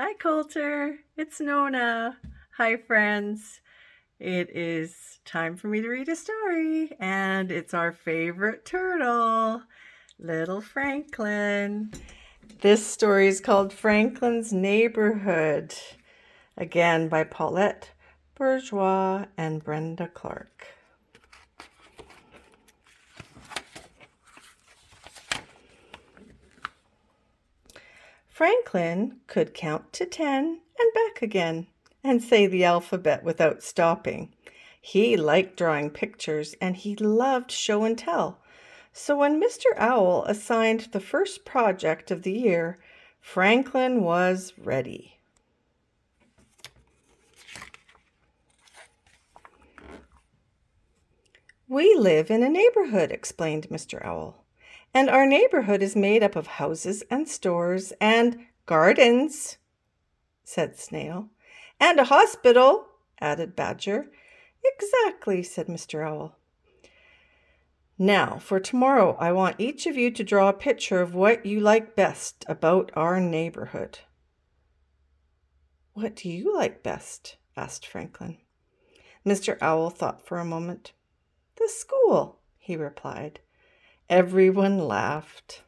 Hi, Coulter. It's Nonna. Hi, friends. It is time for me to read a story, and it's our favorite turtle, little Franklin. This story is called Franklin's Neighborhood, again by Paulette Bourgeois and Brenda Clark. Franklin could count to 10 and back again and say the alphabet without stopping. He liked drawing pictures and he loved show and tell. So when Mr. Owl assigned the first project of the year, Franklin was ready. "We live in a neighborhood," explained Mr. Owl, "and our neighborhood is made up of houses and stores and gardens," said Snail. "And a hospital," added Badger. "Exactly," said Mr. Owl. "Now, for tomorrow, I want each of you to draw a picture of what you like best about our neighborhood." "What do you like best?" asked Franklin. Mr. Owl thought for a moment. "The school," he replied. Everyone laughed.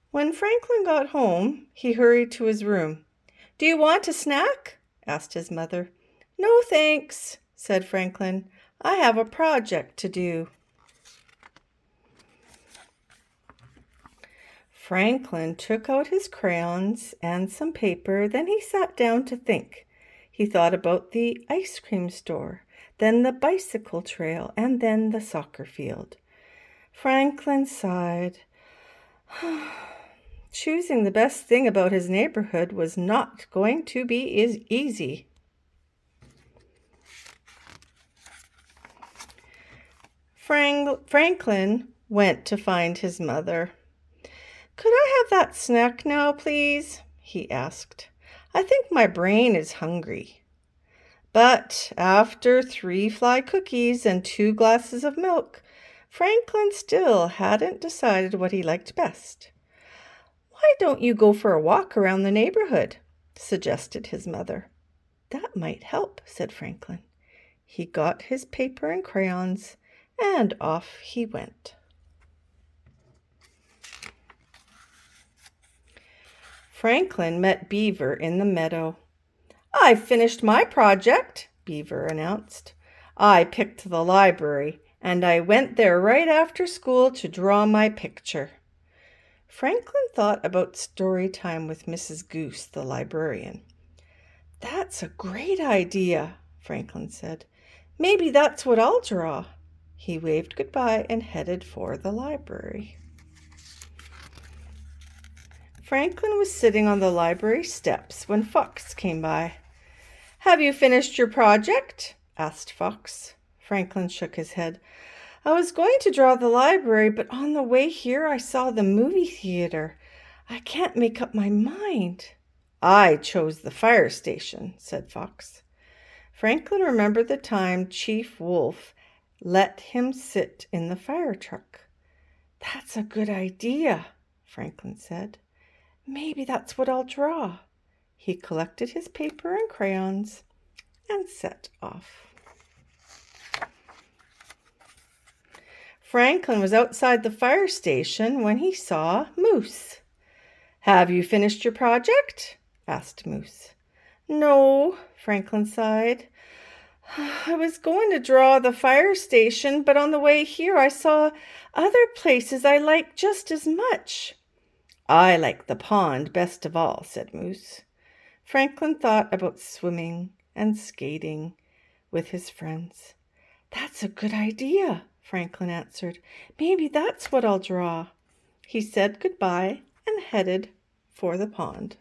When Franklin got home, he hurried to his room. "Do you want a snack?" asked his mother. "No, thanks," said Franklin. "I have a project to do." Franklin took out his crayons and some paper. Then he sat down to think. He thought about the ice cream store, then the bicycle trail, and then the soccer field. Franklin sighed. Choosing the best thing about his neighborhood was not going to be easy. Franklin went to find his mother. "Could I have that snack now, please?" he asked. "I think my brain is hungry." But after 3 fly cookies and 2 glasses of milk, Franklin still hadn't decided what he liked best. "Why don't you go for a walk around the neighborhood?" suggested his mother. "That might help," said Franklin. He got his paper and crayons, and off he went. Franklin met Beaver in the meadow. "I've finished my project," Beaver announced. "I picked the library, and I went there right after school to draw my picture." Franklin thought about story time with Mrs. Goose, the librarian. "That's a great idea," Franklin said. "Maybe that's what I'll draw." He waved goodbye and headed for the library. Franklin was sitting on the library steps when Fox came by. "Have you finished your project?" asked Fox. Franklin shook his head. "I was going to draw the library, but on the way here I saw the movie theater. I can't make up my mind." "I chose the fire station," said Fox. Franklin remembered the time Chief Wolf let him sit in the fire truck. "That's a good idea," Franklin said. "Maybe that's what I'll draw." He collected his paper and crayons and set off. Franklin was outside the fire station when he saw Moose. "Have you finished your project?" asked Moose. "No," Franklin sighed. "I was going to draw the fire station, but on the way here I saw other places I like just as much." "I like the pond best of all," said Moose. Franklin thought about swimming and skating with his friends. "That's a good idea," Franklin answered. "Maybe that's what I'll draw." He said goodbye and headed for the pond.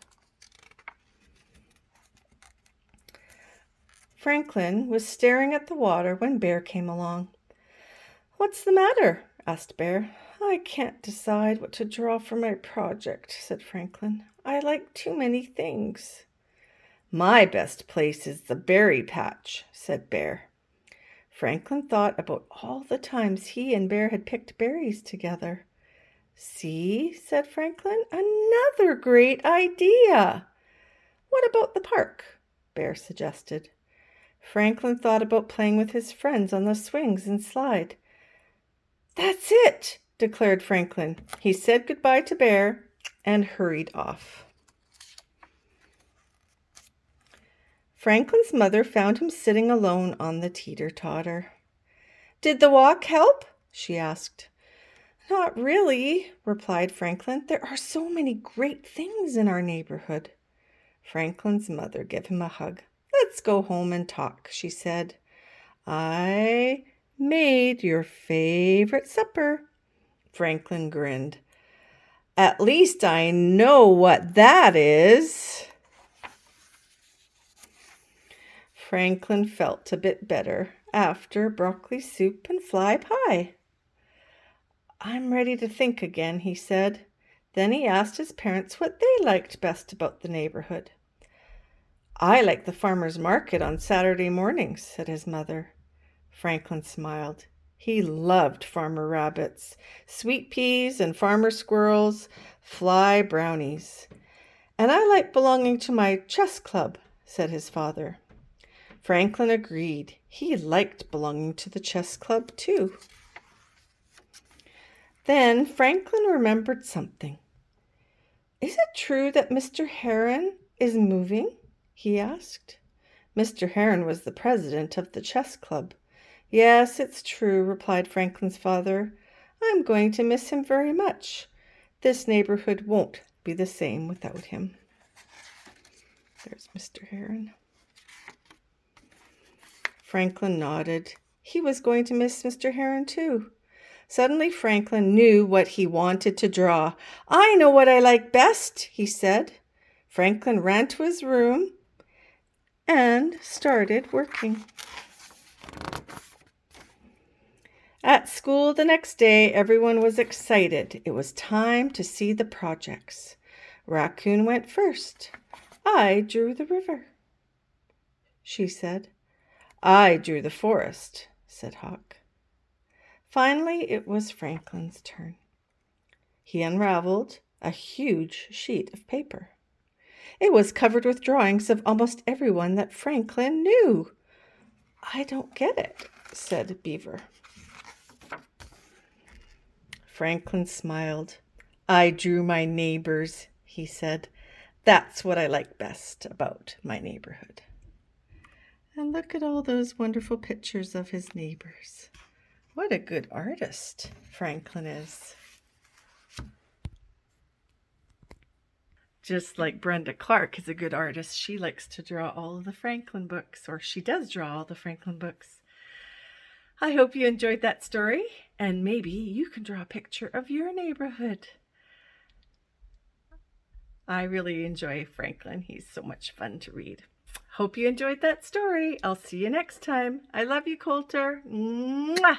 Franklin was staring at the water when Bear came along. "What's the matter?" asked Bear. "I can't decide what to draw for my project," said Franklin. "I like too many things." "My best place is the berry patch," said Bear. Franklin thought about all the times he and Bear had picked berries together. See, said Franklin, another great idea. What about the park? Bear suggested. Franklin thought about playing with his friends on the swings and slide. That's it, declared Franklin. He said goodbye to Bear and hurried off. Franklin's mother found him sitting alone on the teeter-totter. Did the walk help? She asked. Not really, replied Franklin. There are so many great things in our neighborhood. Franklin's mother gave him a hug. Let's go home and talk, she said. I made your favorite supper. Franklin grinned. At least I know what that is. Franklin felt a bit better after broccoli soup and fly pie. I'm ready to think again, he said. Then he asked his parents what they liked best about the neighborhood. I like the farmer's market on Saturday mornings, said his mother. Franklin smiled. He loved farmer rabbits, sweet peas and farmer squirrels, fly brownies. And I like belonging to my chess club, said his father. Franklin agreed. He liked belonging to the chess club too. Then Franklin remembered something. Is it true that Mr. Heron is moving? He asked. Mr. Heron was the president of the chess club. Yes, it's true, replied Franklin's father. I'm going to miss him very much. This neighborhood won't be the same without him. There's Mr. Heron. Franklin nodded. He was going to miss Mr. Heron too. Suddenly Franklin knew what he wanted to draw. I know what I like best, he said. Franklin ran to his room and started working. At school the next day, everyone was excited. It was time to see the projects. Raccoon went first. I drew the river, she said. I drew the forest, said Hawk. Finally, it was Franklin's turn. He unraveled a huge sheet of paper. It was covered with drawings of almost everyone that Franklin knew. I don't get it, said Beaver. Franklin smiled. I drew my neighbors, he said. That's what I like best about my neighborhood. And look at all those wonderful pictures of his neighbors. What a good artist Franklin is. Just like Brenda Clark is a good artist, she likes to draw all of the Franklin books, or she does draw all the Franklin books. I hope you enjoyed that story, and maybe you can draw a picture of your neighborhood. I really enjoy Franklin. He's so much fun to read. Hope you enjoyed that story. I'll see you next time. I love you, Coulter. Mwah!